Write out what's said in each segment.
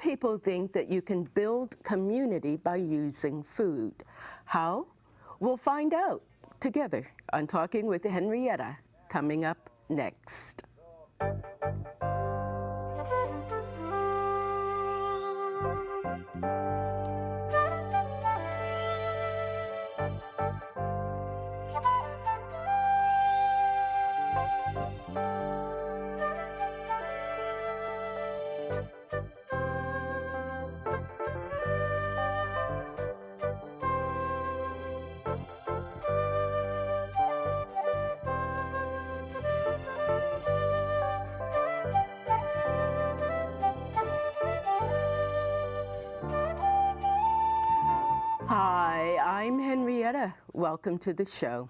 people think that you can build community by using food. How? We'll find out together on Talking with Henrietta, coming up next. Hi, I'm Henrietta. Welcome to the show.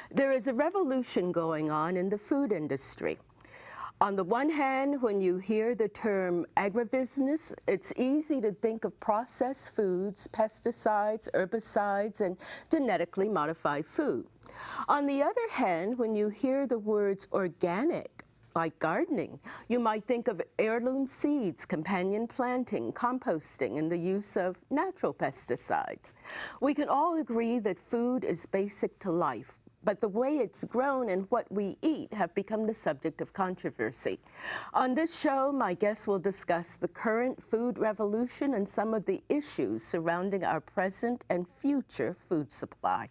There is a revolution going on in the food industry. On the one hand, when you hear the term agribusiness, it's easy to think of processed foods, pesticides, herbicides, and genetically modified food. On the other hand, when you hear the words organic, like gardening, you might think of heirloom seeds, companion planting, composting, and the use of natural pesticides. We can all agree that food is basic to life, but the way it's grown and what we eat have become the subject of controversy. On this show, my guests will discuss the current food revolution and some of the issues surrounding our present and future food supply.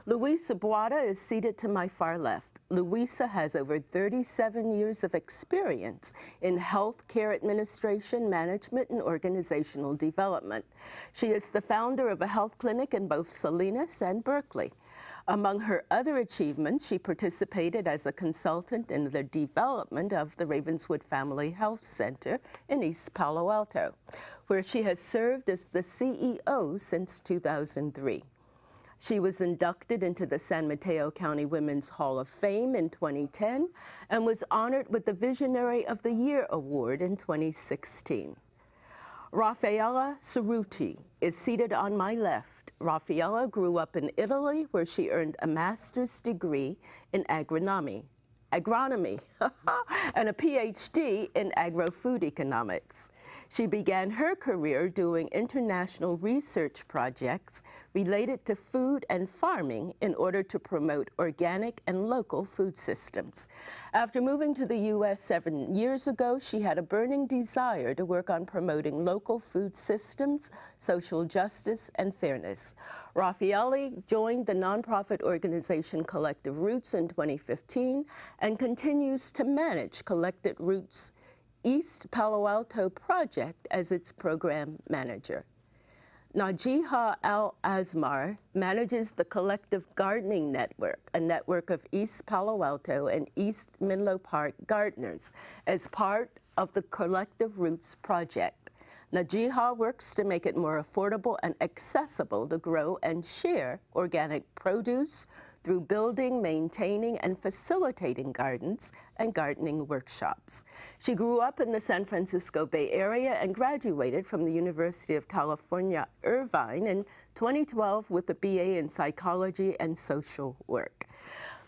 Louisa Boada is seated to my far left. Louisa has over 37 years of experience in health care administration, management, and organizational development. She is the founder of a health clinic in both Salinas and Berkeley. Among her other achievements, she participated as a consultant in the development of the Ravenswood Family Health Center in East Palo Alto, where she has served as the CEO since 2003. She was inducted into the San Mateo County Women's Hall of Fame in 2010 and was honored with the Visionary of the Year Award in 2016. Raffaella Cerruti is seated on my left. Raffaella grew up in Italy, where she earned a master's degree in agronomy, and a PhD in agro-food economics. She began her career doing international research projects related to food and farming in order to promote organic and local food systems. After moving to the U.S. 7 years ago, she had a burning desire to work on promoting local food systems, social justice, and fairness. Raffaella joined the nonprofit organization Collective Roots in 2015 and continues to manage Collective Roots' East Palo Alto project as its program manager. Najiha Al-Azmar manages the Collective Gardening Network, a network of East Palo Alto and East Menlo Park gardeners, as part of the Collective Roots project. Najiha works to make it more affordable and accessible to grow and share organic produce through building, maintaining, and facilitating gardens and gardening workshops. She grew up in the San Francisco Bay Area and graduated from the University of California, Irvine in 2012 with a BA in Psychology and Social Work.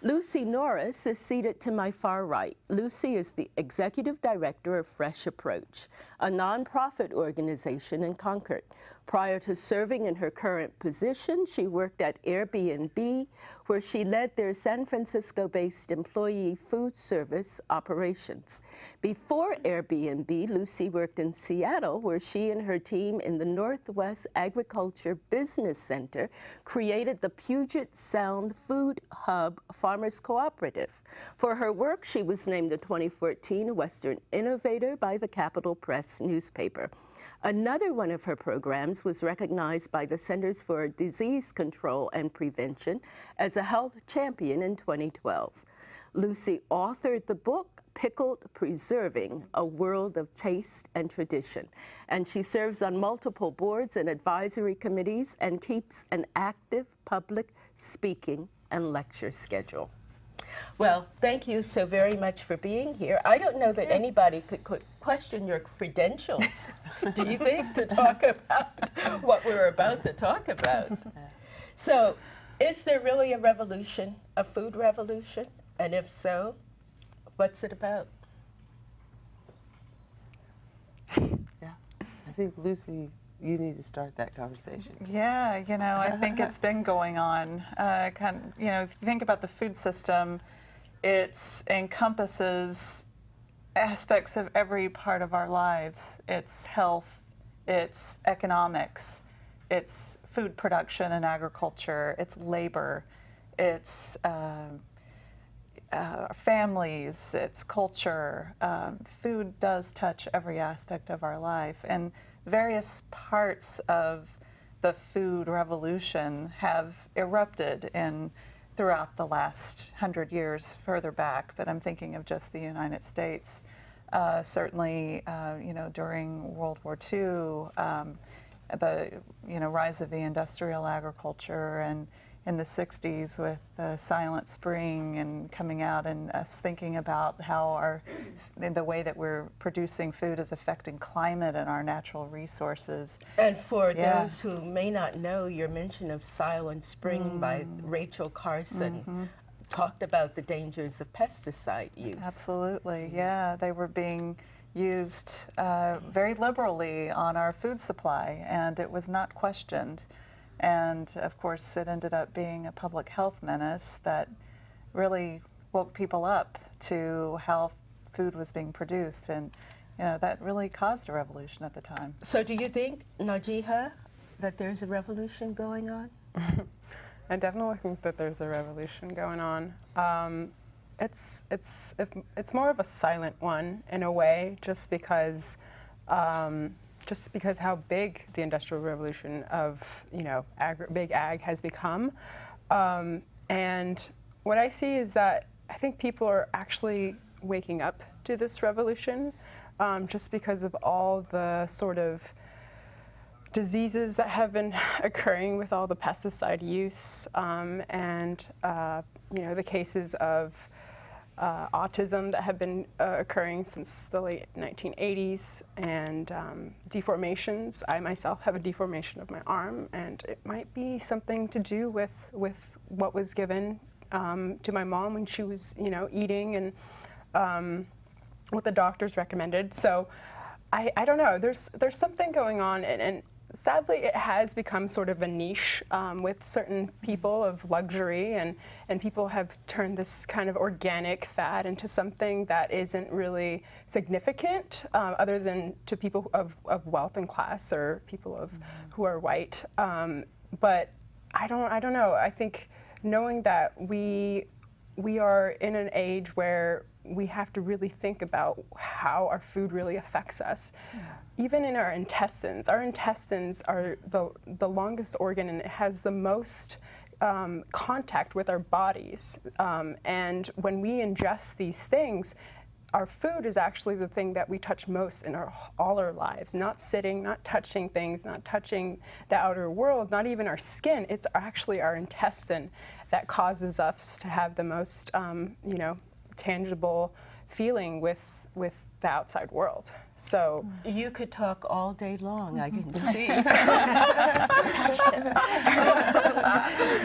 Lucy Norris is seated to my far right. Lucy is the Executive Director of Fresh Approach, a nonprofit organization in Concord. Prior to serving in her current position, she worked at Airbnb, where she led their San Francisco-based employee food service operations. Before Airbnb, Lucy worked in Seattle, where she and her team in the Northwest Agriculture Business Center created the Puget Sound Food Hub Farmers Cooperative. For her work, she was named the 2014 Western Innovator by the Capital Press newspaper. Another one of her programs was recognized by the Centers for Disease Control and Prevention as a health champion in 2012. Lucy authored the book, Pickled Preserving, A World of Taste and Tradition, and she serves on multiple boards and advisory committees and keeps an active public speaking and lecture schedule. Well, thank you so very much for being here. I don't know that anybody could question your credentials, do you think, to talk about what we're about to talk about? So, is there really a revolution, a food revolution? And if so, what's it about? Yeah, I think, Lucy, you need to start that conversation. Yeah, you know, I think it's been going on. You know, if you think about the food system, it encompasses aspects of every part of our lives. It's health, it's economics, it's food production and agriculture, it's labor, it's families, it's culture. Food does touch every aspect of our life, and various parts of the food revolution have erupted throughout the last 100 years further back, but I'm thinking of just the United States. Certainly, you know, during World War II, the rise of the industrial agriculture, and in the 60s with the Silent Spring and coming out and us thinking about how the way that we're producing food is affecting climate and our natural resources. And for those who may not know, your mention of Silent Spring by Rachel Carson talked about the dangers of pesticide use. Absolutely, yeah. They were being used very liberally on our food supply, and it was not questioned. And of course, it ended up being a public health menace that really woke people up to how food was being produced, and you know, that really caused a revolution at the time. So do you think, Najiha, that there's a revolution going on? I definitely think that there's a revolution going on. It's more of a silent one in a way, just because how big the Industrial Revolution of, you know, big ag has become. And what I see is that I think people are actually waking up to this revolution, just because of all the sort of diseases that have been occurring with all the pesticide use, and you know, the cases of autism that have been occurring since the late 1980s, and deformations. I myself have a deformation of my arm, and it might be something to do with what was given to my mom when she was, you know, eating, and what the doctors recommended. So I don't know, there's something going on, and sadly it has become sort of a niche with certain people of luxury, and people have turned this kind of organic fad into something that isn't really significant, other than to people of wealth and class, or people of who are white. But I don't know. I think knowing that we are in an age where we have to really think about how our food really affects us. Even in our intestines are the longest organ, and it has the most contact with our bodies. And when we ingest these things, our food is actually the thing that we touch most in all our lives. Not sitting, not touching things, not touching the outer world, not even our skin. It's actually our intestine that causes us to have the most, you know, tangible feeling with the outside world. So you could talk all day long, I can see.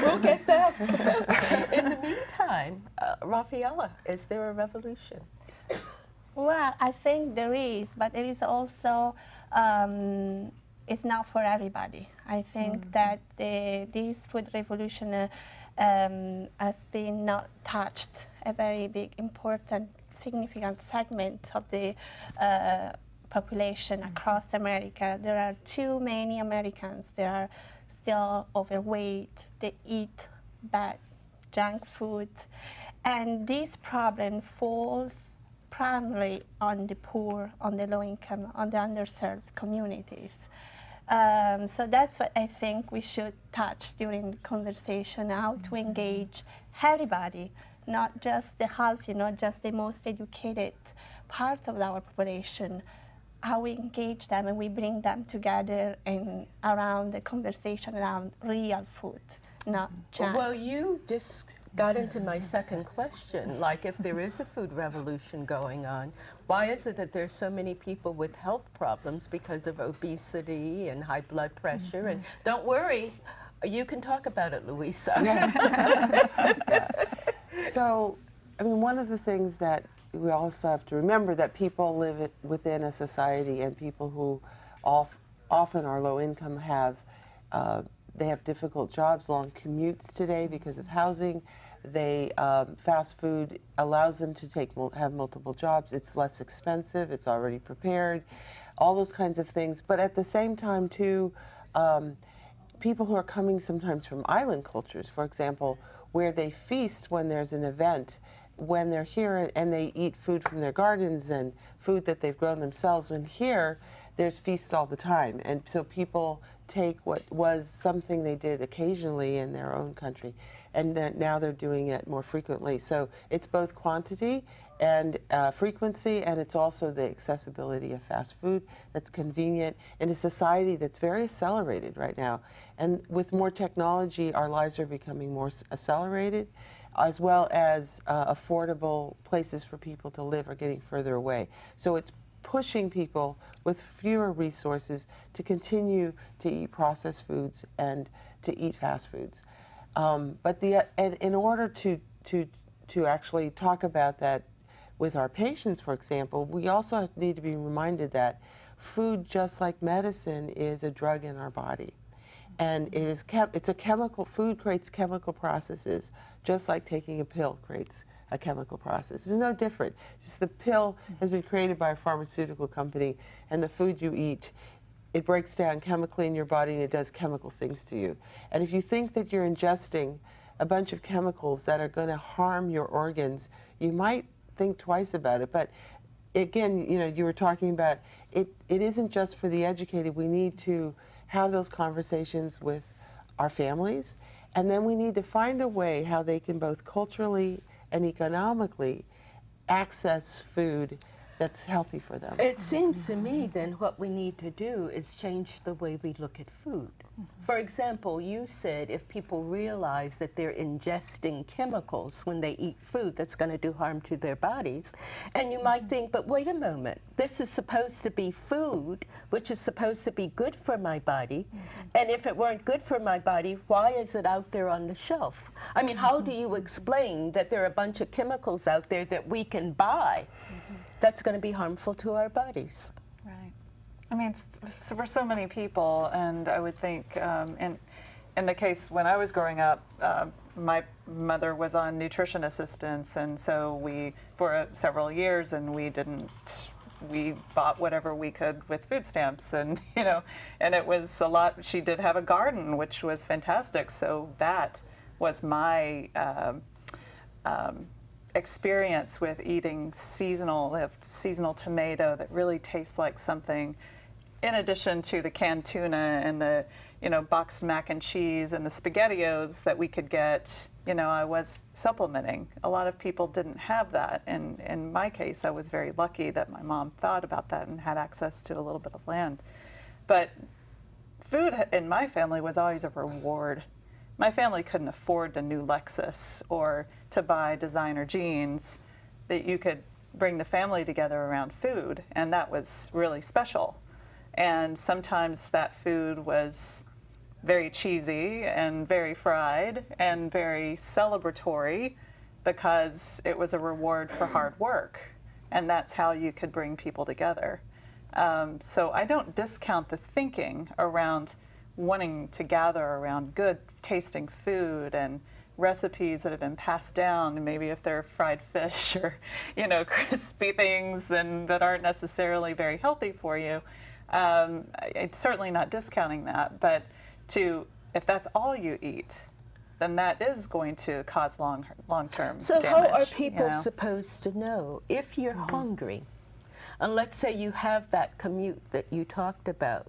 We'll get back. In the meantime, Rafaela, is there a revolution? Well, I think there is, but it is also, it's not for everybody. I think that this food revolution has been not touched a very big, important, significant segment of the population across America. There are too many Americans. They are still overweight. They eat bad junk food. And this problem falls primarily on the poor, on the low income, on the underserved communities. So that's what I think we should touch during the conversation, how to engage everybody, not just the healthy, not just the most educated part of our population, how we engage them and we bring them together and around the conversation around real food, not junk. Well, you just got into my second question. Like, if there is a food revolution going on, why is it that there's so many people with health problems because of obesity and high blood pressure? And don't worry, you can talk about it, Louisa. So, I mean, one of the things that we also have to remember, that people live within a society, and people who often are low income, they have difficult jobs, long commutes today because of housing. Fast food allows them to have multiple jobs. It's less expensive. It's already prepared. All those kinds of things. But at the same time, too, people who are coming sometimes from island cultures, for example, where they feast when there's an event, when they're here and they eat food from their gardens and food that they've grown themselves. When here, there's feasts all the time. And so people take what was something they did occasionally in their own country, and now they're doing it more frequently. So it's both quantity and frequency, and it's also the accessibility of fast food that's convenient in a society that's very accelerated right now. And with more technology, our lives are becoming more accelerated, as well as affordable places for people to live are getting further away. So it's pushing people with fewer resources to continue to eat processed foods and to eat fast foods. But in order to actually talk about that with our patients, for example, we also need to be reminded that food, just like medicine, is a drug in our body. And it's a chemical, food creates chemical processes, just like taking a pill creates a chemical process. It's no different. Just the pill has been created by a pharmaceutical company, and the food you eat, it breaks down chemically in your body and it does chemical things to you. And if you think that you're ingesting a bunch of chemicals that are going to harm your organs, you might think twice about it. But again, you were talking about it isn't just for the educated. We need to have those conversations with our families, and then we need to find a way how they can both culturally and economically access food that's healthy for them. It seems to me then what we need to do is change the way we look at food. For example, you said if people realize that they're ingesting chemicals when they eat food that's going to do harm to their bodies, and you might think, but wait a moment, this is supposed to be food, which is supposed to be good for my body, and if it weren't good for my body, why is it out there on the shelf? I mean, how do you explain that there are a bunch of chemicals out there that we can buy that's going to be harmful to our bodies? Right. I mean, for so many people, and I would think, in the case when I was growing up, my mother was on nutrition assistance, and so we, for several years, and we bought whatever we could with food stamps, and and it was a lot. She did have a garden, which was fantastic, so that was my experience with eating seasonal tomato that really tastes like something, in addition to the canned tuna and the boxed mac and cheese and the SpaghettiOs that we could get. I was supplementing. A lot of people didn't have that, and in my case I was very lucky that my mom thought about that and had access to a little bit of land. But food in my family was always a reward. My family couldn't afford a new Lexus or to buy designer jeans. That you could bring the family together around food, and that was really special. And sometimes that food was very cheesy and very fried and very celebratory because it was a reward for hard work, and that's how you could bring people together. So I don't discount the thinking around wanting to gather around good tasting food and recipes that have been passed down, and maybe if they're fried fish or crispy things that aren't necessarily very healthy for you. It's certainly not discounting that, but if that's all you eat, then that is going to cause long-term So damage. how are people supposed to know if you're hungry? And let's say you have that commute that you talked about,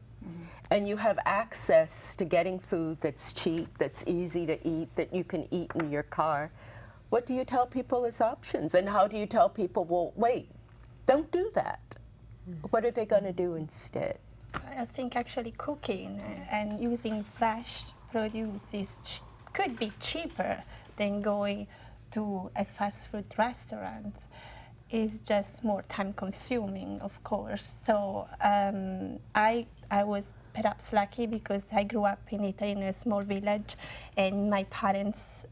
and you have access to getting food that's cheap, that's easy to eat, that you can eat in your car. What do you tell people as options? And how do you tell people, well, wait, don't do that? What are they going to do instead? I think actually cooking and using fresh produce could be cheaper than going to a fast food restaurant. It's just more time consuming, of course. So I was perhaps lucky because I grew up in Italy in a small village, and my parents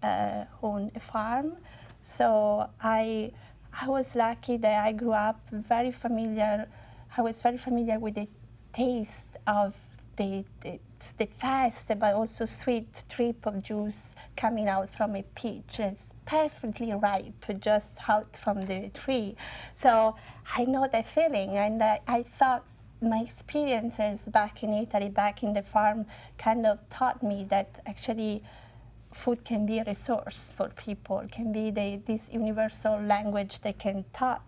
owned a farm. So I was lucky that I grew up very familiar. I was very familiar with the taste of the fast but also sweet drip of juice coming out from a peach. It's perfectly ripe, just out from the tree. So I know that feeling, and I thought my experiences back in Italy, back in the farm, kind of taught me that actually food can be a resource for people, can be this universal language that can taught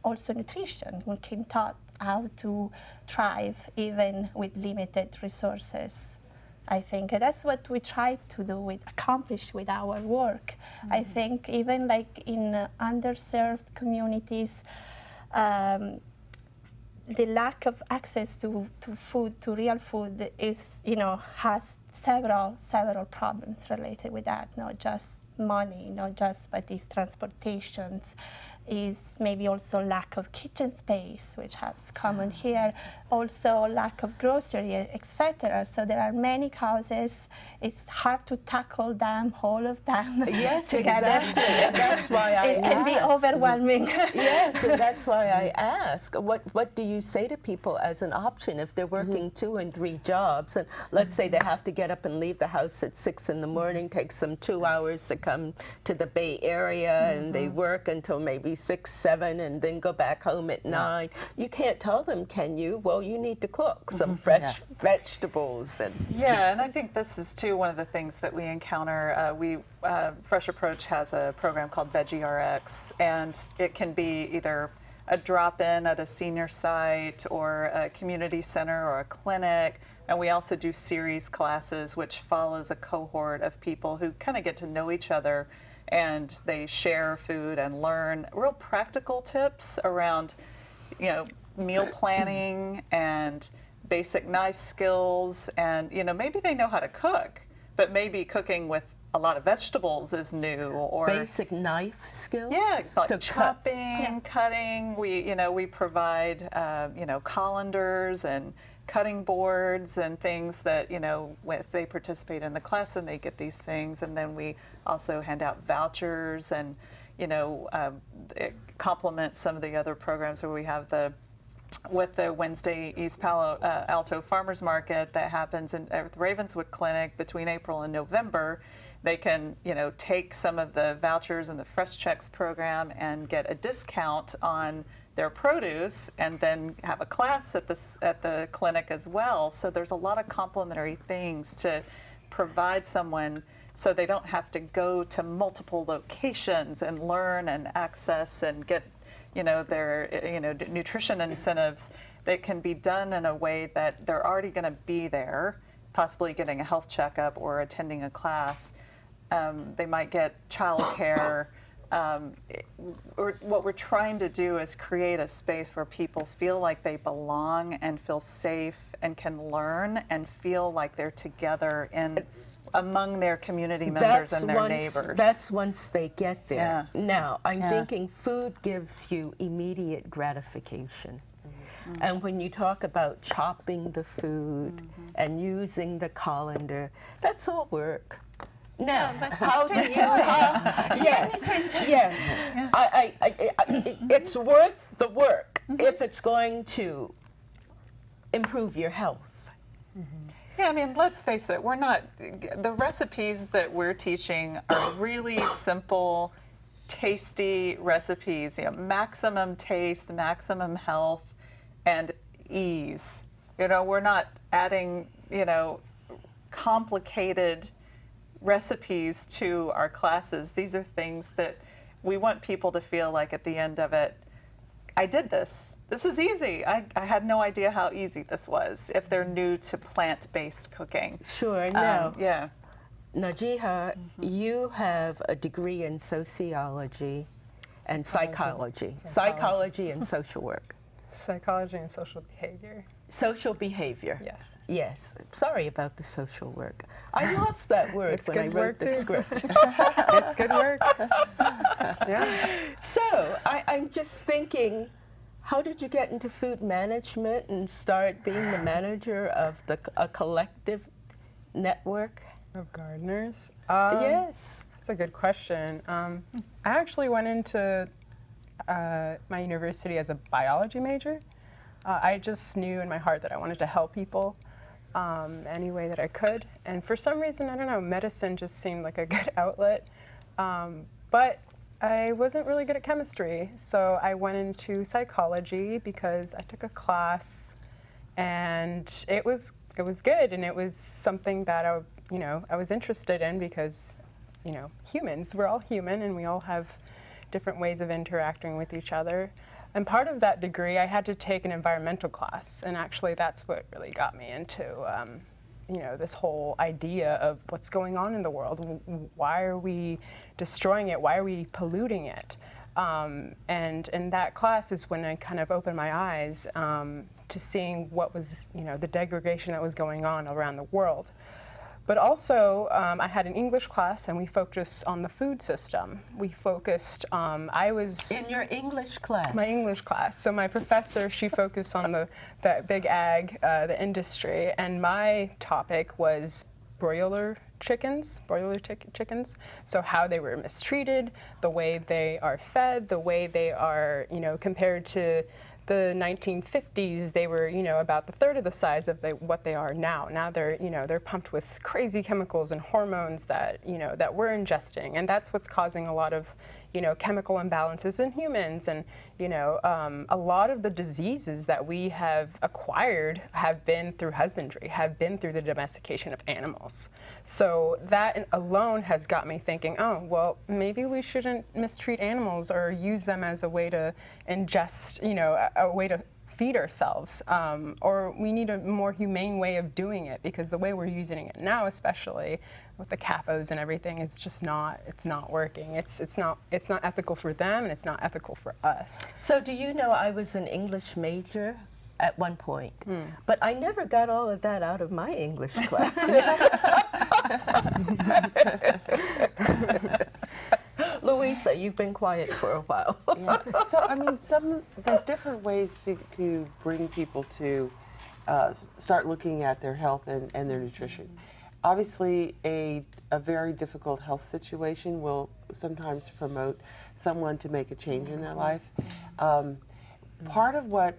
also nutrition, we can taught how to thrive even with limited resources. I think that's what we try to do, accomplish with our work. I think even like in underserved communities, the lack of access to food, to real food, is, has several problems related with that, not just money, not just but these transportations, is maybe also lack of kitchen space, which is common here, also lack of grocery, etc. So there are many causes. It's hard to tackle them, all of them Yes, together. exactly. And that's why I It can be overwhelming. Yes, and that's why I ask, what do you say to people as an option if they're working 2 and 3 jobs, and let's say they have to get up and leave the house at 6 in the morning, takes them 2 hours to come to the Bay Area, and they work until maybe 6, 7, and then go back home at 9. You can't tell them, can you? Well, you need to cook some fresh vegetables. And Yeah, and I think this is too one of the things that we encounter. Fresh Approach has a program called Veggie RX, and it can be either a drop-in at a senior site or a community center or a clinic. And we also do series classes, which follows a cohort of people who kind of get to know each other, and they share food and learn real practical tips around, meal planning and basic knife skills. And, maybe they know how to cook, but maybe cooking with a lot of vegetables is new, or basic knife skills. yeah, like to chopping, cutting. We provide colanders and cutting boards and things that, if they participate in the class and they get these things. And then we also hand out vouchers, and it complements some of the other programs where we have with the Wednesday East Palo Alto Farmers Market that happens at the Ravenswood Clinic between April and November. They can, take some of the vouchers in the Fresh Checks program and get a discount on their produce, and then have a class at the clinic as well. So there's a lot of complementary things to provide someone, so they don't have to go to multiple locations and learn and access and get their nutrition incentives. That can be done in a way that they're already going to be there, possibly getting a health checkup or attending a class. They might get childcare. What we're trying to do is create a space where people feel like they belong and feel safe and can learn and feel like they're together among their community members and their neighbors. That's once they get there. Yeah. Now, I'm thinking food gives you immediate gratification. And when you talk about chopping the food and using the colander, that's all work. Now, how do you? Yes, yes. It's worth the work if it's going to improve your health. Yeah, I mean, let's face it, the recipes that we're teaching are really simple, tasty recipes, maximum taste, maximum health, and ease. We're not adding, complicated recipes to our classes. These are things that we want people to feel like at the end of it, I did this. This is easy. I had no idea how easy this was if they're new to plant-based cooking. Sure, now, Yeah. Najiha, you have a degree in sociology and psychology and social work. Psychology and social behavior. Social behavior. Yes. Yes. Sorry about the social work. I lost that word It's when I good wrote work, the too. script. It's good work. Yeah. So I'm just thinking, how did you get into food management and start being the manager of a collective network? Of gardeners. Yes. That's a good question. I actually went into my university as a biology major. I just knew in my heart that I wanted to help people. any way that I could. And for some reason, I don't know, medicine just seemed like a good outlet. But I wasn't really good at chemistry, so I went into psychology because I took a class, and it was good, and it was something that I was interested in because, humans, we're all human, and we all have different ways of interacting with each other. And part of that degree, I had to take an environmental class, and actually that's what really got me into this whole idea of what's going on in the world. Why are we destroying it? Why are we polluting it? And in that class is when I kind of opened my eyes to seeing what was, the degradation that was going on around the world. But also, I had an English class, and we focused on the food system. We focused, I was... In your English class? My English class. So my professor, she focused on the big ag, the industry, and my topic was broiler chickens. So how they were mistreated, the way they are fed, the way they are, compared to the 1950s, they were, about the third of the size of what they are now. Now they're pumped with crazy chemicals and hormones that, that we're ingesting, and that's what's causing a lot of, chemical imbalances in humans. And, a lot of the diseases that we have acquired have been through husbandry, have been through the domestication of animals. So that alone has got me thinking, oh, well, maybe we shouldn't mistreat animals or use them as a way to ingest, a way to feed ourselves, or we need a more humane way of doing it, because the way we're using it now, especially with the CAPOs and everything, is just it's not working. It's not ethical for them, and it's not ethical for us. So do you know I was an English major at one point, but I never got all of that out of my English classes. Louisa, you've been quiet for a while. Yeah. So, there's different ways to bring people to start looking at their health and their nutrition. Obviously, a very difficult health situation will sometimes promote someone to make a change in their life. Part of what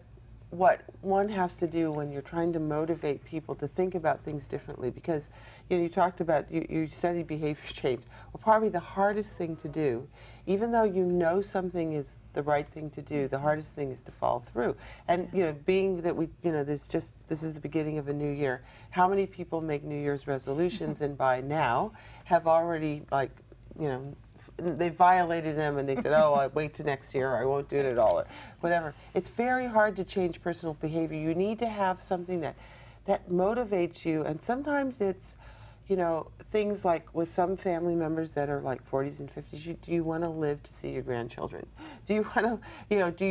one has to do when you're trying to motivate people to think about things differently, because you talked about, you studied behavior change. Well, probably the hardest thing to do, even though something is the right thing to do, the hardest thing is to follow through. And being that this is the beginning of a new year, how many people make New Year's resolutions and by now have already they violated them, and they said, oh, I'll wait till next year, or I won't do it at all, or whatever. It's very hard to change personal behavior. You need to have something that motivates you, and sometimes it's, things like with some family members that are like 40s and 50s, do you want to live to see your grandchildren? Do you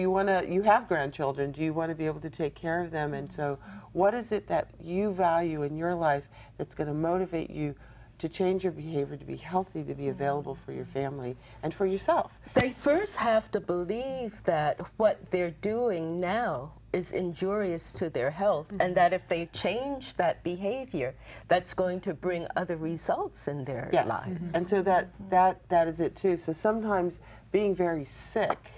want to, you have grandchildren, do you want to be able to take care of them? And so what is it that you value in your life that's going to motivate you to change your behavior, to be healthy, to be available for your family and for yourself? They first have to believe that what they're doing now is injurious to their health, and that if they change that behavior, that's going to bring other results in their lives. And so that is it too. So sometimes being very sick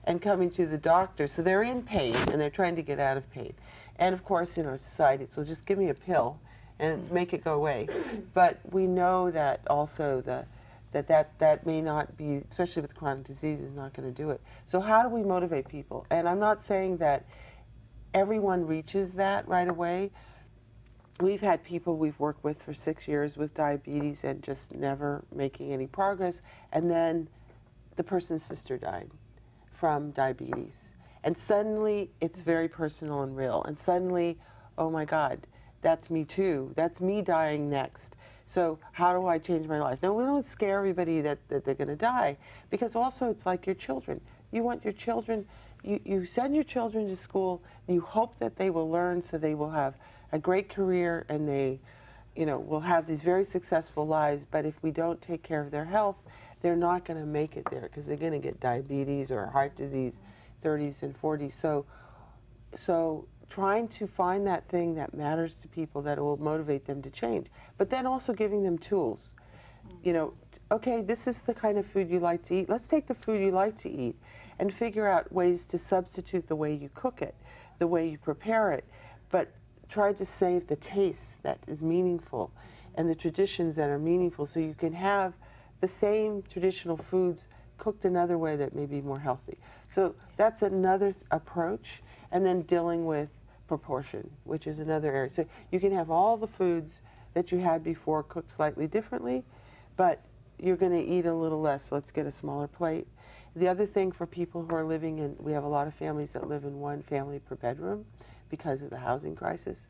and coming to the doctor, so they're in pain and they're trying to get out of pain. And of course in our society, so just give me a pill and make it go away. But we know that also that may not be, especially with chronic disease, is not going to do it. So how do we motivate people? And I'm not saying that everyone reaches that right away. We've had people we've worked with for 6 years with diabetes and just never making any progress, and then the person's sister died from diabetes. And suddenly it's very personal and real, and suddenly, oh my God, that's me too. That's me dying next. So how do I change my life? No, we don't scare everybody that they're going to die, because also it's like your children. You want your children, you send your children to school, and you hope that they will learn so they will have a great career and they will have these very successful lives. But if we don't take care of their health, they're not going to make it there, because they're going to get diabetes or heart disease 30s and 40s. So trying to find that thing that matters to people that will motivate them to change, but then also giving them tools. Okay, this is the kind of food you like to eat. Let's take the food you like to eat and figure out ways to substitute the way you cook it, the way you prepare it, but tried to save the taste that is meaningful and the traditions that are meaningful, so you can have the same traditional foods cooked another way that may be more healthy. So that's another approach. And then dealing with proportion, which is another area. So you can have all the foods that you had before cooked slightly differently, but you're going to eat a little less. So let's get a smaller plate. The other thing for people who are living in, we have a lot of families that live in one family per bedroom because of the housing crisis.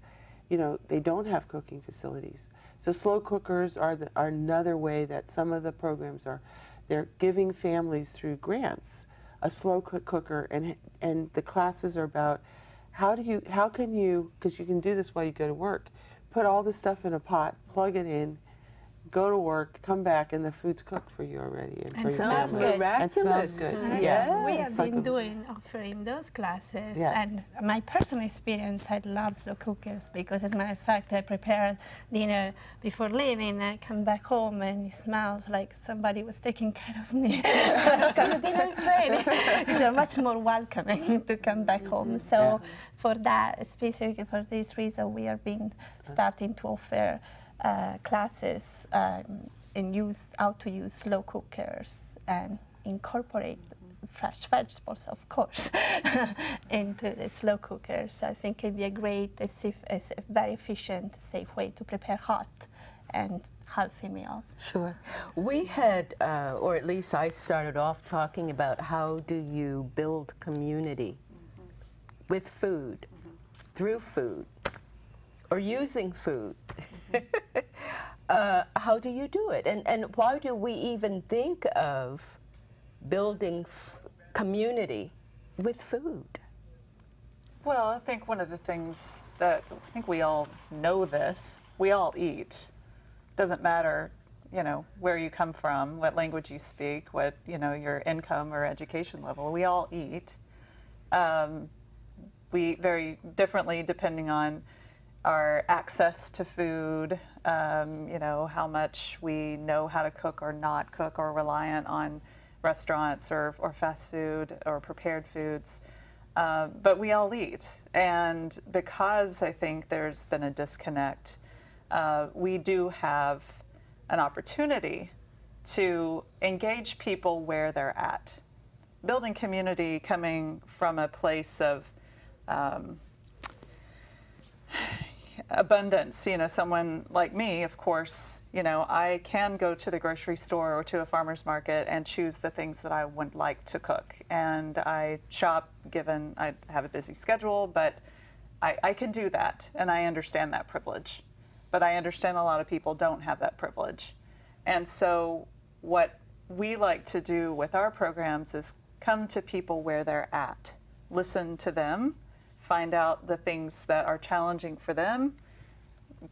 You know, they don't have cooking facilities. So slow cookers are another way that some of the programs are. They're giving families through grants a slow cook cooker, and the classes are about how can you, because you can do this while you go to work, put all the stuff in a pot, plug it in, go to work, come back, and the food's cooked for you already. And for your Sounds family. miraculous. And smells good. Yes. We have been offering those classes, Yes. and my personal experience, I love slow cookers because, as a matter of fact, I prepare dinner before leaving. I come back home and it smells like somebody was taking care of me. The dinner is ready. So much more welcoming to come back home. So for that, specifically for this reason, we are starting to offer classes and how to use slow cookers and incorporate fresh vegetables, of course, into the slow cookers. I think it'd be a great, a very efficient, safe way to prepare hot and healthy meals. Sure. We had, or at least I started off talking about how do you build community with food, through food, or using food. How do you do it? And why do we even think of building community with food? Well, I think one of the things that I think we all know this, we all eat. Doesn't matter, you know, where you come from, what language you speak, what, you know, your income or education level, we all eat. We eat very differently depending on our access to food, you know, how much we know how to cook or not cook, or reliant on restaurants or fast food or prepared foods. But we all eat. And because I think there's been a disconnect, we do have an opportunity to engage people where they're at. Building community coming from a place of abundance. You know, someone like me, of course, you know, I can go to the grocery store or to a farmer's market and choose the things that I would like to cook. And I shop, given I have a busy schedule, but I can do that, and I understand that privilege. But I understand a lot of people don't have that privilege. And so what we like to do with our programs is come to people where they're at, listen to them, find out the things that are challenging for them,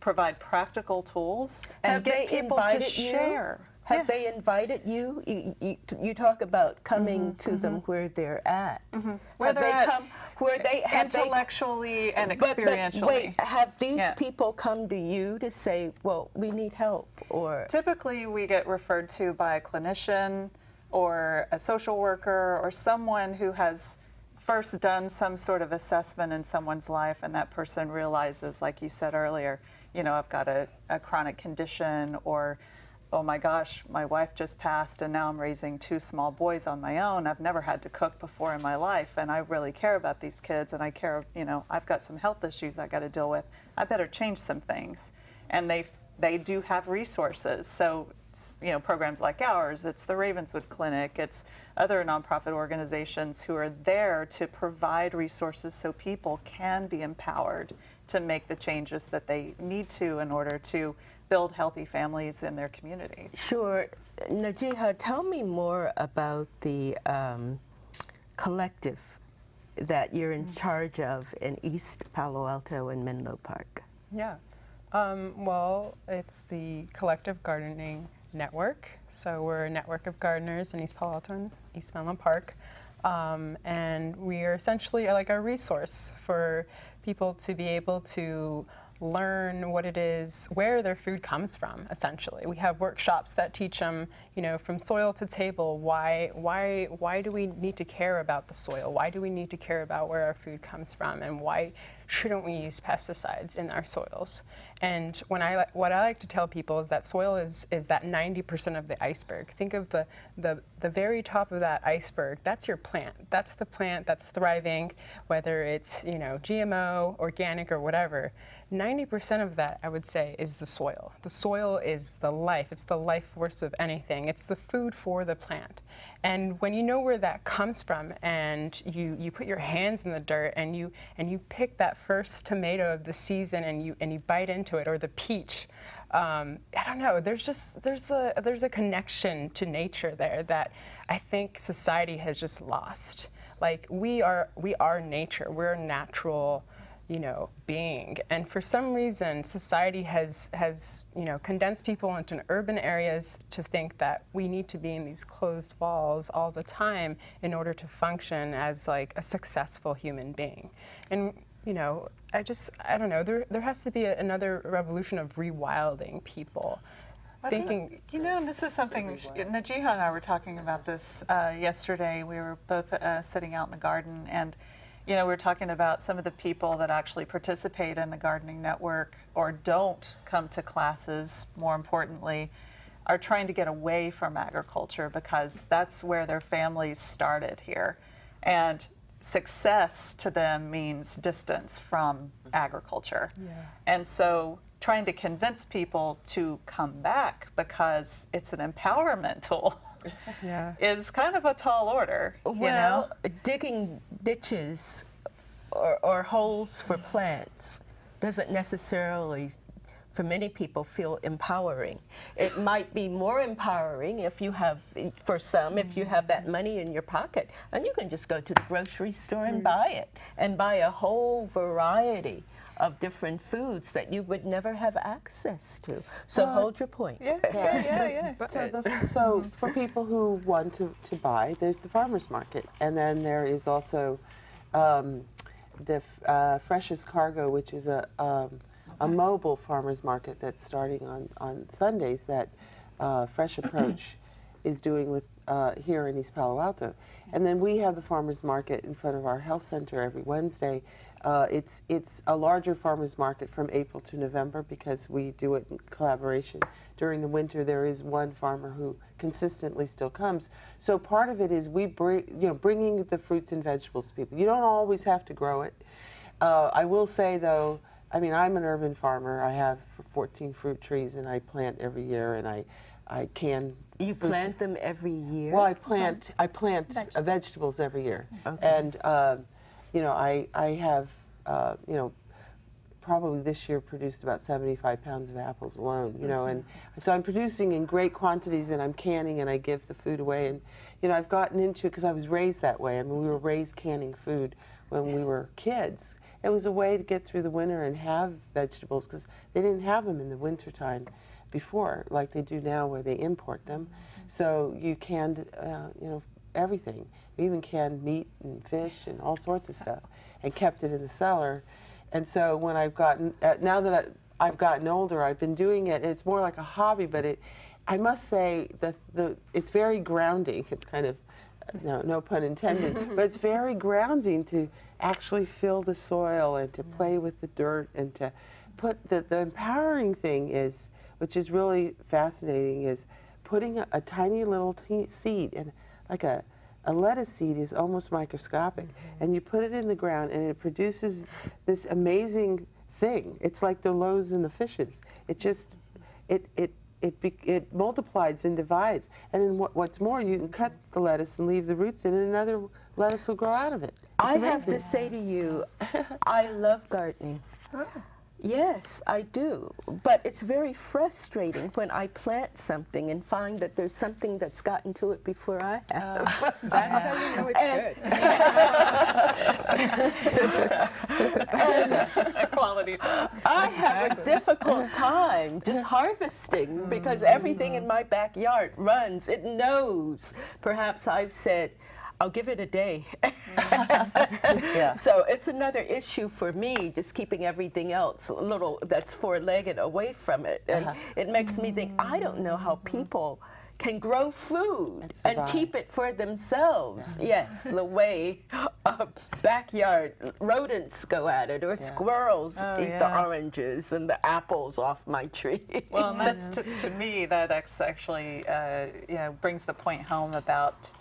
provide practical tools, and get people to share. Have they invited you? You talk about coming to them where they're at. Where they're at, where they intellectually and experientially. But wait, have these people come to you to say, well, we need help? Or typically we get referred to by a clinician or a social worker or someone who has first done some sort of assessment in someone's life, and that person realizes, like you said earlier, you know, I've got a chronic condition, or oh my gosh, my wife just passed and now I'm raising 2 small boys on my own. I've never had to cook before in my life, and I really care about these kids, and I care, you know, I've got some health issues I got to deal with. I better change some things. And they do have resources. So, you know, programs like ours, it's the Ravenswood Clinic, it's other nonprofit organizations who are there to provide resources so people can be empowered to make the changes that they need to in order to build healthy families in their communities. Sure. Najiha, tell me more about the collective that you're in charge of in East Palo Alto and Menlo Park. Yeah. Well, it's the Collective Gardening Network. So we're a network of gardeners in East Palo Alto and East Menlo Park. And we are essentially like a resource for people to be able to learn what it is, where their food comes from, essentially. We have workshops that teach them, you know, from soil to table, why do we need to care about the soil? Why do we need to care about where our food comes from? And why shouldn't we use pesticides in our soils? And what I like to tell people is that soil is that 90% of the iceberg. Think of the very top of that iceberg. That's your plant. That's the plant that's thriving, whether it's GMO, organic, or whatever. 90% of that, I would say, is the soil. The soil is the life. It's the life force of anything. It's the food for the plant. And when you know where that comes from, and you put your hands in the dirt, and you pick that first tomato of the season, and you bite into it, or the peach, I don't know. There's a connection to nature there that I think society has just lost. Like we are nature. We're a natural being. And for some reason, society has condensed people into urban areas to think that we need to be in these closed walls all the time in order to function as like a successful human being. And I don't know, there has to be another revolution of rewilding people. Thinking, and this is something, Najiha and I were talking about this yesterday. We were both sitting out in the garden, and we were talking about some of the people that actually participate in the gardening network or don't come to classes, more importantly, are trying to get away from agriculture because that's where their families started here. And success to them means distance from agriculture. Yeah. And so trying to convince people to come back because it's an empowerment tool is kind of a tall order. Well, digging ditches or holes for plants doesn't necessarily, for many people, feel empowering. It might be more empowering if you have, for some, if you have that money in your pocket, and you can just go to the grocery store and buy it, and buy a whole variety of different foods that you would never have access to. So hold your point. Yeah. So for people who want to buy, there's the farmer's market. And then there is also the Freshest Cargo, which is a mobile farmer's market that's starting on Sundays that Fresh Approach is doing with here in East Palo Alto. And then we have the farmer's market in front of our health center every Wednesday. It's a larger farmer's market from April to November because we do it in collaboration. During the winter, there is one farmer who consistently still comes. So part of it is we bringing the fruits and vegetables to people. You don't always have to grow it. I will say though, I mean, I'm an urban farmer. I have 14 fruit trees, and I plant every year, and I can. You plant them every year? Well, I plant vegetables every year, and I have probably this year produced about 75 pounds of apples alone. And so I'm producing in great quantities, and I'm canning, and I give the food away. And I've gotten into it because I was raised that way. I mean, we were raised canning food when we were kids. It was a way to get through the winter and have vegetables because they didn't have them in the wintertime before like they do now where they import them. So you canned, everything. We even canned meat and fish and all sorts of stuff and kept it in the cellar. And so when I've gotten, now that I've gotten older, I've been doing it. It's more like a hobby, but I must say that it's very grounding. It's kind of, no pun intended, but it's very grounding to actually fill the soil and to play with the dirt and to put the empowering thing is, which is really fascinating, is putting a tiny little seed, and like a lettuce seed is almost microscopic, and you put it in the ground and it produces this amazing thing. It's like the loaves and the fishes. It just, it multiplies and divides. And then what's more, you can cut the lettuce and leave the roots in, and another lettuce will grow out of it. I have to say to you, I love gardening. Yes, I do. But it's very frustrating when I plant something and find that there's something that's gotten to it before I have. That's how you know it's good. It's a test. A quality test. I have a difficult time just harvesting because everything in my backyard runs. It knows. Perhaps I've said, I'll give it a day. So it's another issue for me, just keeping everything else a little that's four-legged away from it. And it makes me think, I don't know how people can grow food and survive. keep it for themselves. Yes, the way backyard rodents go at it, or squirrels eat the oranges and the apples off my tree. Well, and that's to me, that actually brings the point home about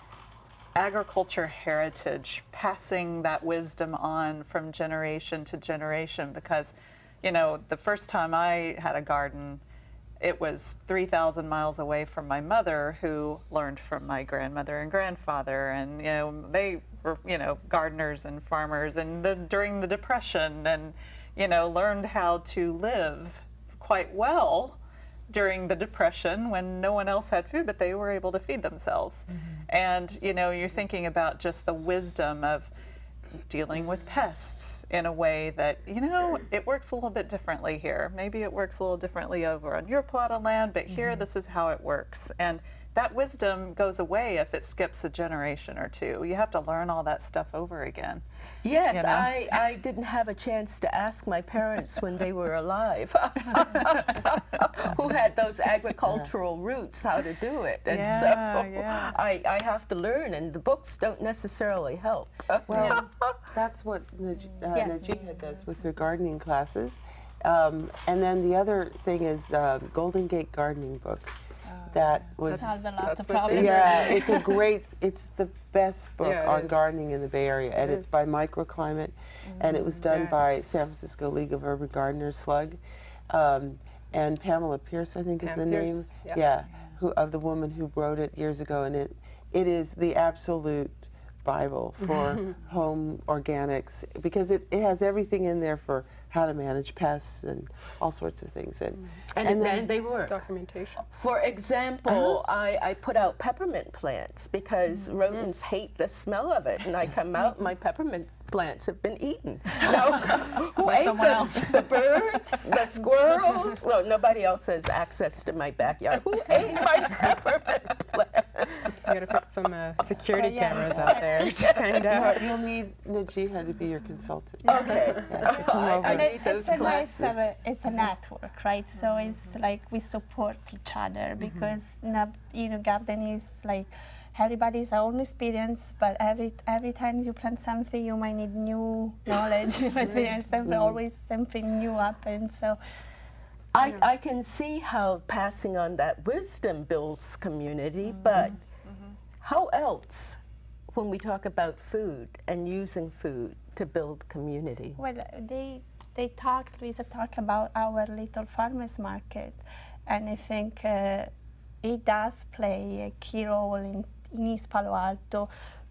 agriculture heritage, passing that wisdom on from generation to generation. Because, the first time I had a garden, it was 3,000 miles away from my mother, who learned from my grandmother and grandfather, and they were gardeners and farmers, and during the Depression, and learned how to live quite well during the Depression when no one else had food, but they were able to feed themselves. And you're thinking about just the wisdom of dealing with pests in a way that it works a little bit differently here. Maybe it works a little differently over on your plot of land, but here this is how it works. And that wisdom goes away if it skips a generation or two. You have to learn all that stuff over again. Yes, I didn't have a chance to ask my parents when they were alive, who had those agricultural roots, how to do it. And so I have to learn, and the books don't necessarily help. Well, that's what Najia does with her gardening classes. And then the other thing is Golden Gate Gardening book. That was solve a lot of problems. it's the best book on gardening in the Bay Area, and it's by Microclimate, and it was done by San Francisco League of Urban Gardeners, SLUG, and Pamela Pierce, I think is the name, who of the woman who wrote it years ago, and it is the absolute Bible for home organics, because it has everything in there for how to manage pests and all sorts of things. And then they work. Documentation. For example, I put out peppermint plants because rodents hate the smell of it, and I come out, my peppermint plants have been eaten. Who ate them? else. The birds, the squirrels. Well, nobody else has access to my backyard. Who ate my peppermint plants? You gotta put some security cameras out there to find out. you'll need Najia to be your consultant. Okay. I need It's those a nice, classes. it's a network, right? So it's like we support each other, because gardening is like everybody's own experience, but every time you plant something, you might need new knowledge, new experience, always something new happens. So I can see how passing on that wisdom builds community, but how else, when we talk about food and using food to build community? well, Lisa talked about our little farmers market, and I think it does play a key role in East Palo Alto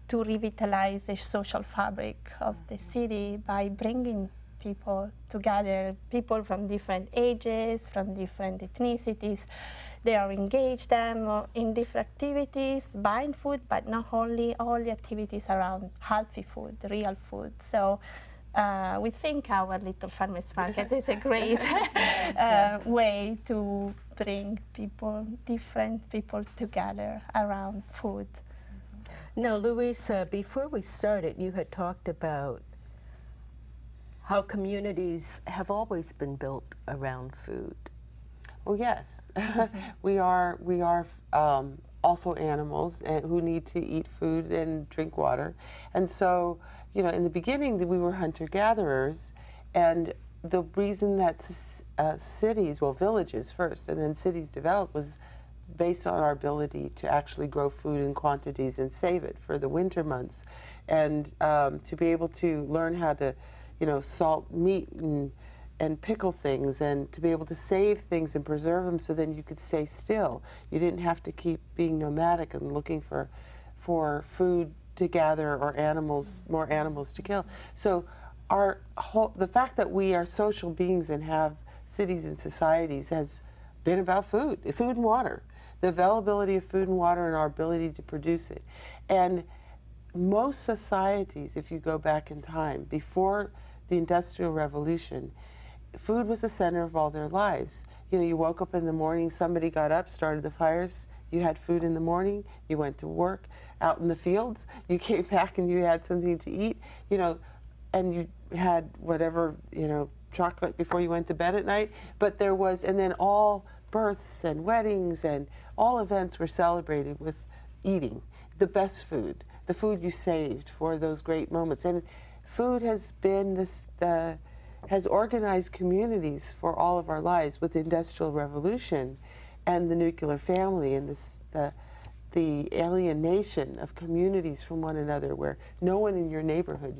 to revitalize the social fabric of the city by bringing people together, people from different ages, from different ethnicities. They are engaged in different activities, buying food, but not only, all the activities around healthy food, real food. So we think our little farmers market is a great way to bring different people together around food. Now, Louisa, before we started, you had talked about how communities have always been built around food. Oh yes, we are also animals who need to eat food and drink water, and so in the beginning we were hunter-gatherers, and the reason that cities, well, villages first, and then cities developed was based on our ability to actually grow food in quantities and save it for the winter months, and to be able to learn how to, salt meat and pickle things, and to be able to save things and preserve them so then you could stay still. You didn't have to keep being nomadic and looking for food to gather or more animals to kill. So the fact that we are social beings and have cities and societies has been about food and water, the availability of food and water and our ability to produce it. And most societies, if you go back in time, before the Industrial Revolution, food was the center of all their lives. You woke up in the morning, somebody got up, started the fires, you had food in the morning, you went to work out in the fields, you came back and you had something to eat, and you had whatever, chocolate before you went to bed at night. But there was, and then all births and weddings and all events were celebrated with eating the best food, the food you saved for those great moments. And food has been has organized communities for all of our lives with the Industrial Revolution and the nuclear family and the alienation of communities from one another, where no one in your neighborhood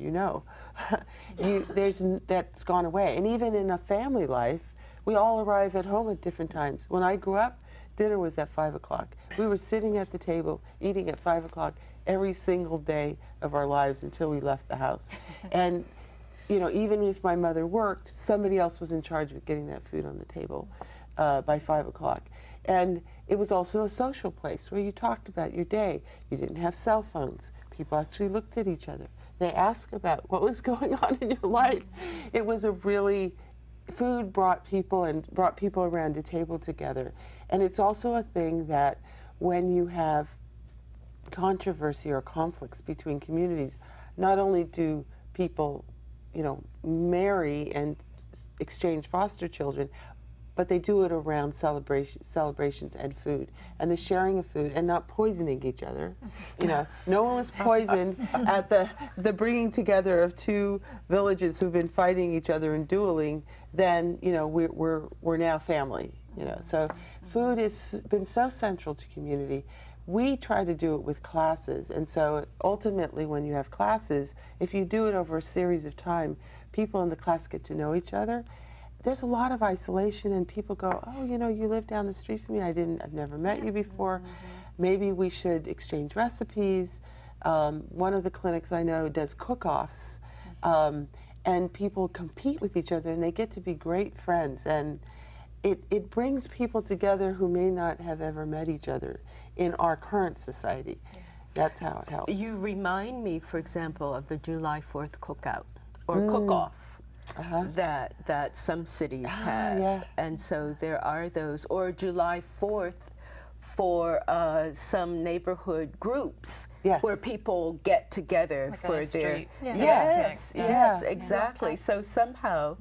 that's gone away. And even in a family life, we all arrive at home at different times. When I grew up, dinner was at 5 o'clock. We were sitting at the table eating at 5 o'clock every single day of our lives until we left the house. And even if my mother worked, somebody else was in charge of getting that food on the table by 5 o'clock. And it was also a social place where you talked about your day. You didn't have cell phones. People actually looked at each other. They asked about what was going on in your life. It was food brought people around a table together. And it's also a thing that when you have controversy or conflicts between communities, not only do people, marry and exchange foster children, but they do it around celebrations and food, and the sharing of food, and not poisoning each other. No one was poisoned at the bringing together of two villages who've been fighting each other and dueling. Then we're now family. So food has been so central to community. We try to do it with classes, and so ultimately when you have classes, if you do it over a series of time, people in the class get to know each other. There's a lot of isolation, and people go, oh, you live down the street from me, I've never met you before. Maybe we should exchange recipes. One of the clinics I know does cook-offs, and people compete with each other, and they get to be great friends, and it brings people together who may not have ever met each other in our current society. That's how it helps. You remind me, for example, of the July 4th cookout or cook-off. That some cities have. Yeah. And so there are those, or July 4th for some neighborhood groups where people get together like for on a their street. Yes, exactly. So somehow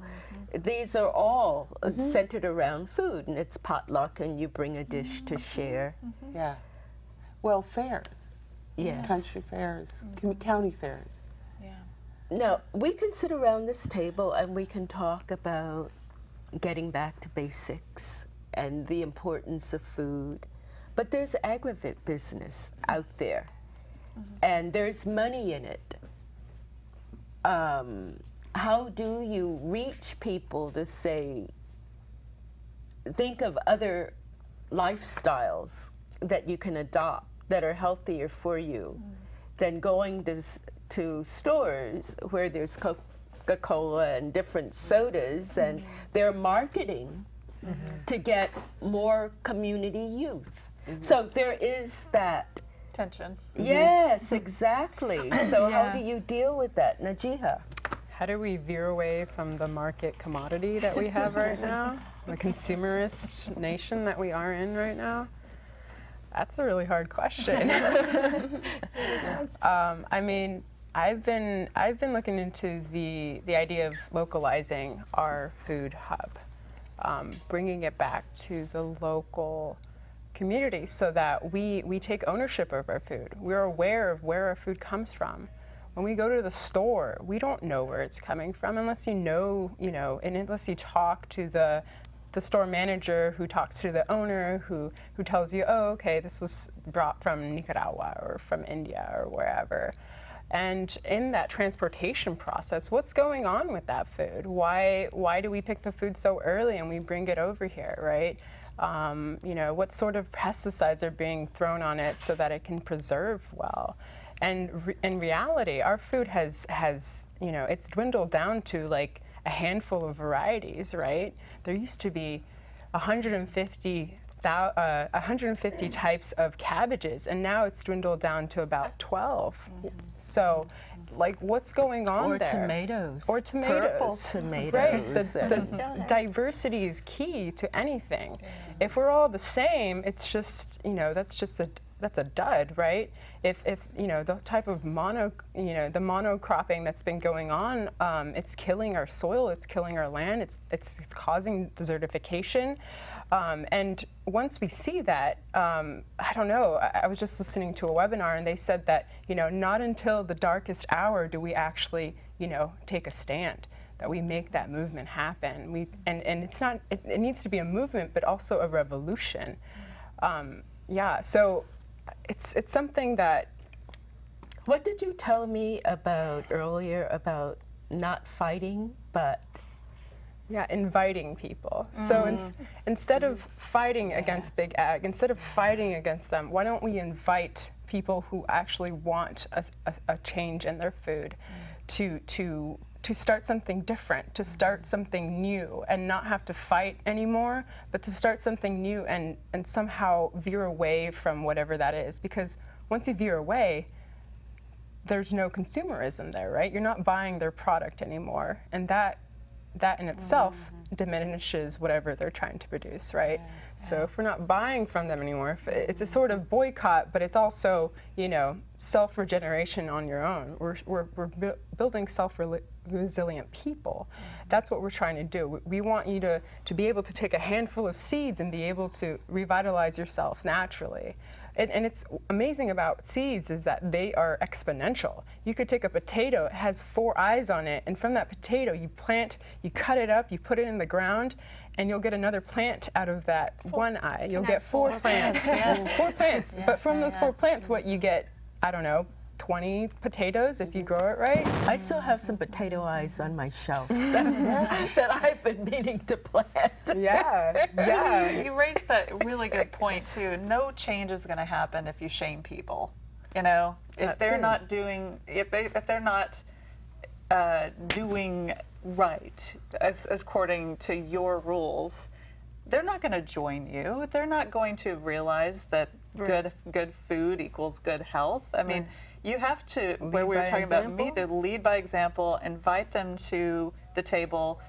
these are all centered around food, and it's potluck, and you bring a dish to share. Yeah. Well, fairs. Yes. Country fairs, county fairs. Now, we can sit around this table and we can talk about getting back to basics and the importance of food, but there's agribusiness out there, and there's money in it. How do you reach people to say, think of other lifestyles that you can adopt that are healthier for you than going to stores where there's Coca-Cola and different sodas, and they're marketing to get more community youth. So there is that tension. Yes, exactly. So how do you deal with that, Najiha? How do we veer away from the market commodity that we have right now, the consumerist nation that we are in right now? That's a really hard question. I mean, I've been looking into the idea of localizing our food hub, bringing it back to the local community so that we take ownership of our food. We're aware of where our food comes from. When we go to the store, we don't know where it's coming from unless and unless you talk to the store manager who talks to the owner who tells you, oh, okay, this was brought from Nicaragua or from India or wherever. And in that transportation process, what's going on with that food? Why do we pick the food so early and we bring it over here, right? What sort of pesticides are being thrown on it so that it can preserve well? And in reality, our food has it's dwindled down to like a handful of varieties, right? There used to be 150 types of cabbages, and now it's dwindled down to about 12. So, like, what's going on or there? Tomatoes. Or tomatoes. Purple tomatoes. Right. The diversity is key to anything. If we're all the same, it's just, that's a dud, right? If the type of the monocropping that's been going on, it's killing our soil, it's killing our land, it's causing desertification. And once we see that, I don't know, I was just listening to a webinar and they said that, not until the darkest hour do we actually, take a stand, that we make that movement happen. And it's not, it needs to be a movement, but also a revolution. Yeah, so it's something that. What did you tell me about earlier about not fighting, but Yeah, inviting people. So instead of fighting against Big Ag, instead of fighting against them, why don't we invite people who actually want a change in their food to start something different, to start something new, and not have to fight anymore, but to start something new and somehow veer away from whatever that is. Because once you veer away, there's no consumerism there, right? You're not buying their product anymore, and that in itself diminishes whatever they're trying to produce, right? So if we're not buying from them anymore, if it's a sort of boycott, but it's also, self-regeneration on your own. We're building self-resilient people. That's what we're trying to do. We want you to be able to take a handful of seeds and be able to revitalize yourself naturally. And it's amazing about seeds is that they are exponential. You could take a potato, it has 4 eyes on it, and from that potato you plant, you cut it up, you put it in the ground, and you'll get another plant out of that 1 eye. You'll get 4 plants. 4 plants. But from those 4 plants, what you get, I don't know, 20 potatoes if you grow it right. I still have some potato eyes on my shelf that I've been meaning to plant. Yeah. You raised that really good point too. No change is going to happen if you shame people. If they're not doing, if they're not doing right according to your rules, they're not going to join you. They're not going to realize that good food equals good health. I mean, you have to, where we were talking about lead by example, invite them to the table,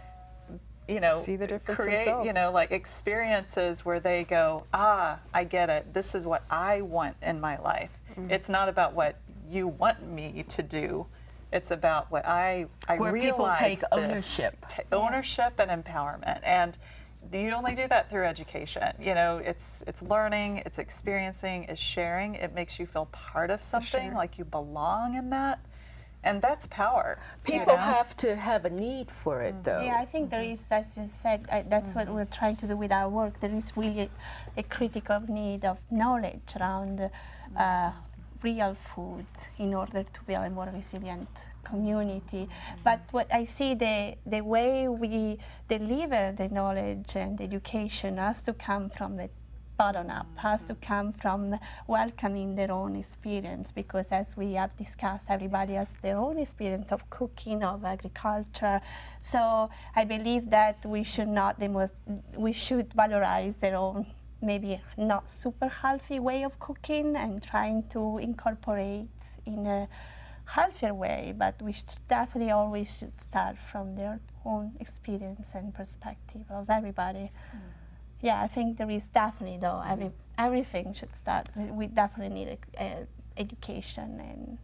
see the difference create, themselves. like experiences where they go, I get it. This is what I want in my life. It's not about what you want me to do. It's about what I where realize people take this. ownership. Ownership and empowerment. And you only do that through education. It's learning, it's experiencing, it's sharing. It makes you feel part of something, like you belong in that. And that's power. People have to have a need for it, though. Yeah, I think there is, as you said, that's what we're trying to do with our work. There is really a critical need of knowledge around real food in order to build a more resilient community. But what I see, the way we deliver the knowledge and education has to come from the bottom up, has to come from welcoming their own experience, because as we have discussed, everybody has their own experience of cooking, of agriculture. So I believe that we should we should valorize their own maybe not super healthy way of cooking and trying to incorporate in a healthier way, but we definitely always should start from their own experience and perspective of everybody. Yeah, I think there is definitely, though, everything should start. We definitely need education and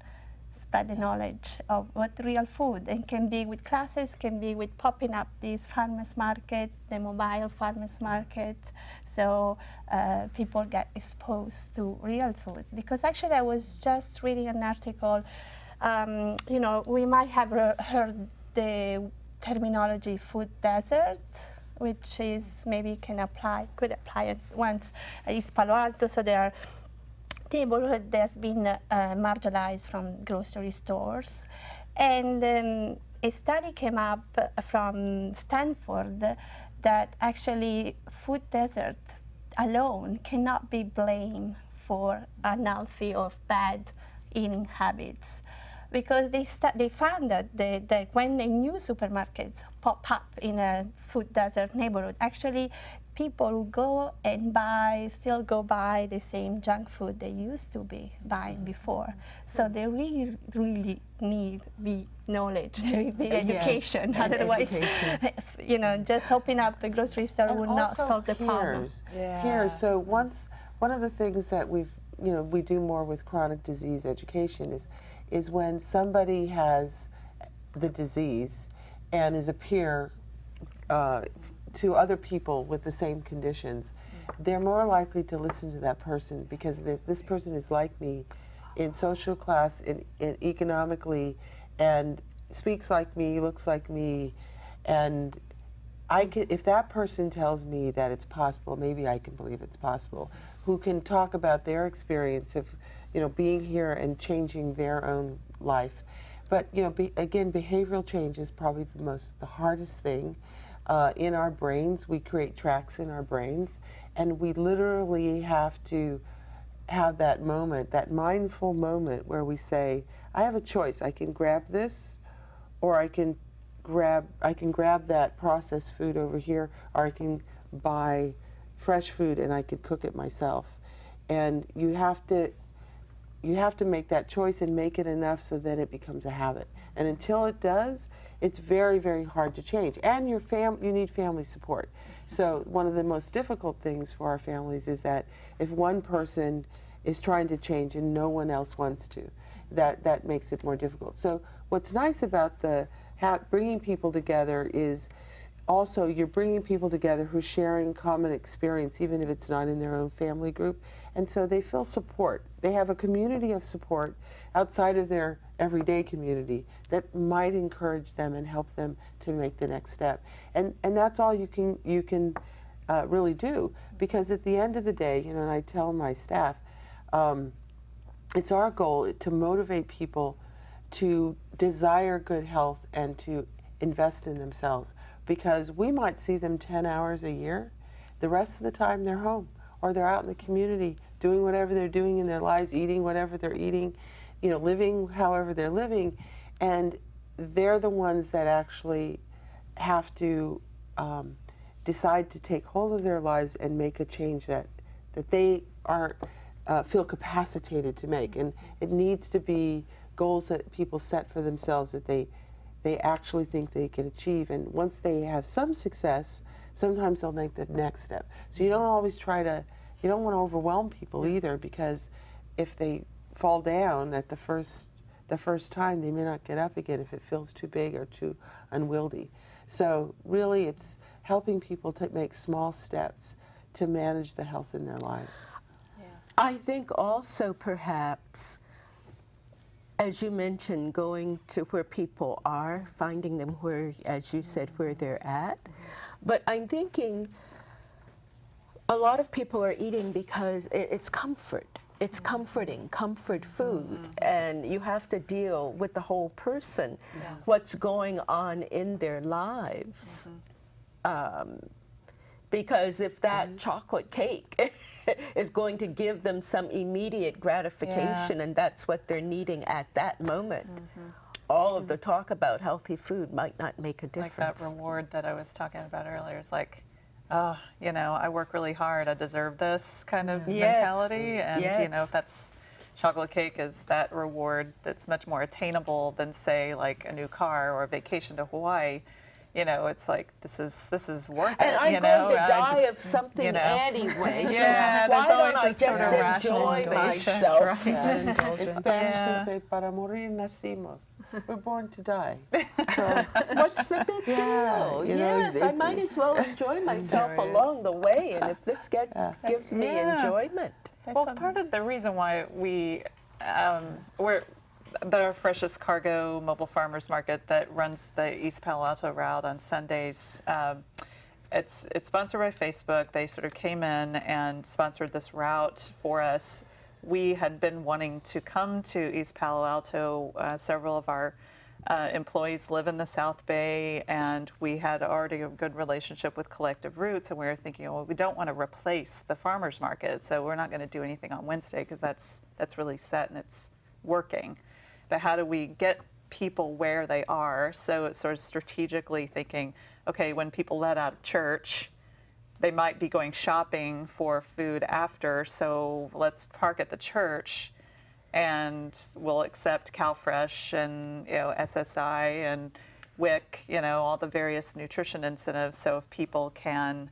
spread the knowledge of what real food, and can be with classes, can be with popping up these farmers market, the mobile farmers market, so people get exposed to real food. Because actually I was just reading an article, we might have heard the terminology food desert, which is maybe could apply at once. East Palo Alto, so there are neighborhood that's been marginalized from grocery stores. And a study came up from Stanford that actually food desert alone cannot be blamed for unhealthy or bad eating habits. Because they found that when the new supermarkets pop up in a food desert neighborhood, actually people who go and still go buy the same junk food they used to be buying before. So they really, really need the knowledge, the education. Otherwise, education. Just opening up a grocery store would not solve the problem. Peers. So one of the things that we do more with chronic disease education is when somebody has the disease and is a peer to other people with the same conditions, they're more likely to listen to that person because this person is like me in social class, in economically, and speaks like me, looks like me, and if that person tells me that it's possible, maybe I can believe it's possible. Who can talk about their experience of, being here and changing their own life. But again, behavioral change is probably the hardest thing in our brains. We create tracks in our brains, and we literally have to have that moment, that mindful moment where we say, I have a choice. I can grab this, or I can grab that processed food over here, or I can buy fresh food and I could cook it myself. And you have to make that choice and make it enough so that it becomes a habit. And until it does, it's very, very hard to change. And you need family support. So one of the most difficult things for our families is that if one person is trying to change and no one else wants to, that makes it more difficult. So what's nice about bringing people together is also you're bringing people together who are sharing common experience, even if it's not in their own family group. And so they feel support. They have a community of support outside of their everyday community that might encourage them and help them to make the next step. And that's all you can really do, because at the end of the day, and I tell my staff, it's our goal to motivate people to desire good health and to invest in themselves, because we might see them 10 hours a year. The rest of the time they're home, or they're out in the community doing whatever they're doing in their lives, eating whatever they're eating, living however they're living. And they're the ones that actually have to decide to take hold of their lives and make a change that they feel capacitated to make. And it needs to be goals that people set for themselves that they actually think they can achieve. And once they have some success, sometimes they'll make the next step. So you don't always you don't want to overwhelm people either, because if they fall down at the first time, they may not get up again if it feels too big or too unwieldy. So really it's helping people to make small steps to manage the health in their lives. Yeah. I think also perhaps, as you mentioned, going to where people are, finding them where, as you said, where they're at. But I'm thinking a lot of people are eating because it's comfort. It's comforting, comfort food, and you have to deal with the whole person, what's going on in their lives. Because if that chocolate cake is going to give them some immediate gratification, and that's what they're needing at that moment, all of the talk about healthy food might not make a difference. Like that reward that I was talking about earlier is like, oh, I work really hard, I deserve this kind of mentality. And, if that's chocolate cake is that reward that's much more attainable than, say, like a new car or a vacation to Hawaii. It's like, this is worth it. And I'm going to die of something anyway. Yeah, so why don't I there's always just this sort of enjoy rationalization, myself? right? In Spanish they say, para morir nacimos. We're born to die. So What's the big deal? Yes, I might as well enjoy myself along the way, and if this gives me enjoyment. Well, part of the reason why we're the Freshest Cargo Mobile Farmers Market that runs the East Palo Alto route on Sundays. It's sponsored by Facebook. They sort of came in and sponsored this route for us. We had been wanting to come to East Palo Alto. Several of our employees live in the South Bay, and we had already a good relationship with Collective Roots, and we were thinking, well, we don't want to replace the farmers market, so we're not going to do anything on Wednesday because that's really set and it's working. But how do we get people where they are? So it's sort of strategically thinking, okay, when people let out of church, they might be going shopping for food after, so let's park at the church and we'll accept CalFresh and SSI and WIC, all the various nutrition incentives. So if people can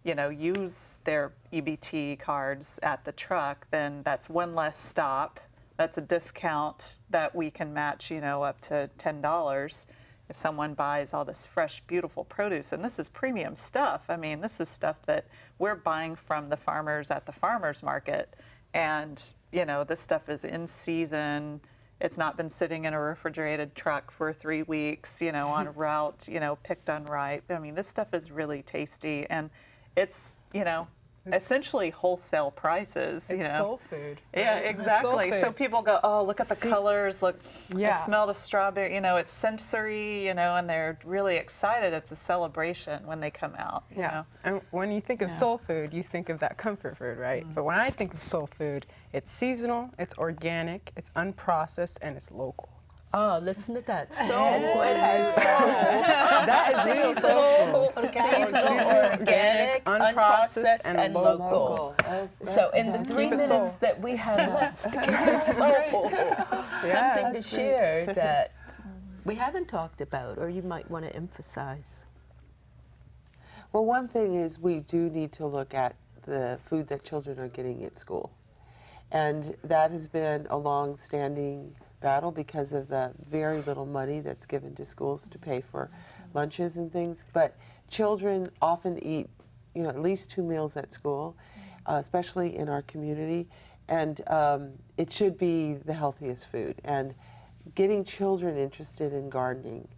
use their EBT cards at the truck, then that's one less stop. That's a discount that we can match, up to $10. if someone buys all this fresh, beautiful produce, and this is premium stuff. I mean, this is stuff that we're buying from the farmers at the farmers market. And, you know, this stuff is in season. It's not been sitting in a refrigerated truck for 3 weeks, you know, on a route, you know, picked unripe. I mean, this stuff is really tasty. And it's, you know, essentially wholesale prices. You It's know. soul food. Yeah, exactly. Soul So food. people go, oh, look at the colors, look, Yeah. I smell the strawberry, you know, it's sensory, you know, and they're really excited. It's a celebration when they come out, you Yeah, know. and when you think of soul food, you think of that comfort food, right? But when I think of soul food, it's seasonal, it's organic, it's unprocessed, and it's local. Oh, listen to that. Soul. It has soul. That is real soul food. Seasonal, organic, unprocessed, and local. So in the That's 3 Keep it minutes soul. that we have left, keep it soul. Something to share that we haven't talked about or you might want to emphasize. Well, one thing is we do need to look at the food that children are getting at school. And that has been a long-standing battle because of the very little money that's given to schools to pay for lunches and things. But children often eat, you know, at least 2 meals at school, especially in our community. And it should be the healthiest food. And getting children interested in gardening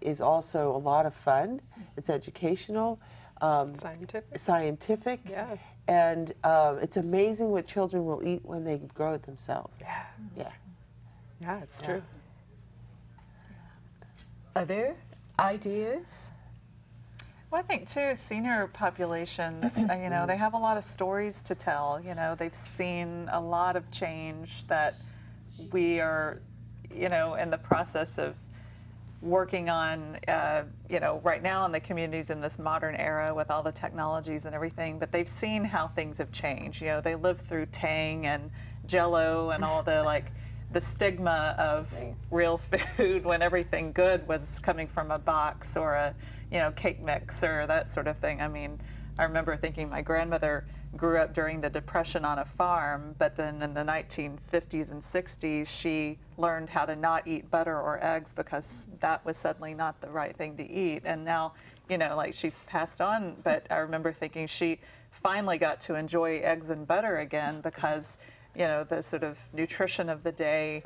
is also a lot of fun. It's educational. Scientific. Yeah. And it's amazing what children will eat when they grow it themselves. Yeah. Yeah. Yeah, it's true. Other ideas? Well, I think too, senior populations, you know, they have a lot of stories to tell. You know, they've seen a lot of change that we are, you know, in the process of working on, you know, right now in the communities in this modern era with all the technologies and everything, but they've seen how things have changed. You know, they lived through Tang and Jell-O and all the, like, the stigma of real food when everything good was coming from a box or a, you know, cake mix or that sort of thing. I mean, I remember thinking my grandmother grew up during the Depression on a farm, but then in the 1950s and 60s, she learned how to not eat butter or eggs because that was suddenly not the right thing to eat. And now, you know, like she's passed on, but I remember thinking she finally got to enjoy eggs and butter again because, you know, the sort of nutrition of the day,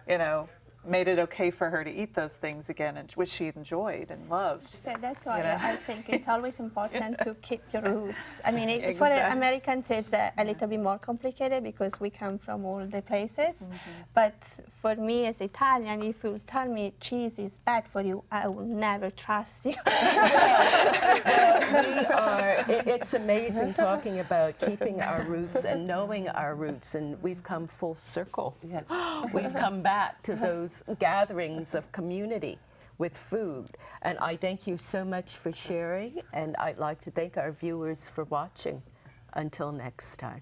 you know, made it okay for her to eat those things again, and which she enjoyed and loved. So that's why You know? I think it's always important to keep your roots. I mean, for Exactly. Americans, it's a little bit more complicated because we come from all the places. But for me as Italian, if you tell me cheese is bad for you, I will never trust you. It's amazing talking about keeping our roots and knowing our roots, and we've come full circle. Yes. We've come back to those gatherings of community with food. And I thank you so much for sharing, and I'd like to thank our viewers for watching. Until next time.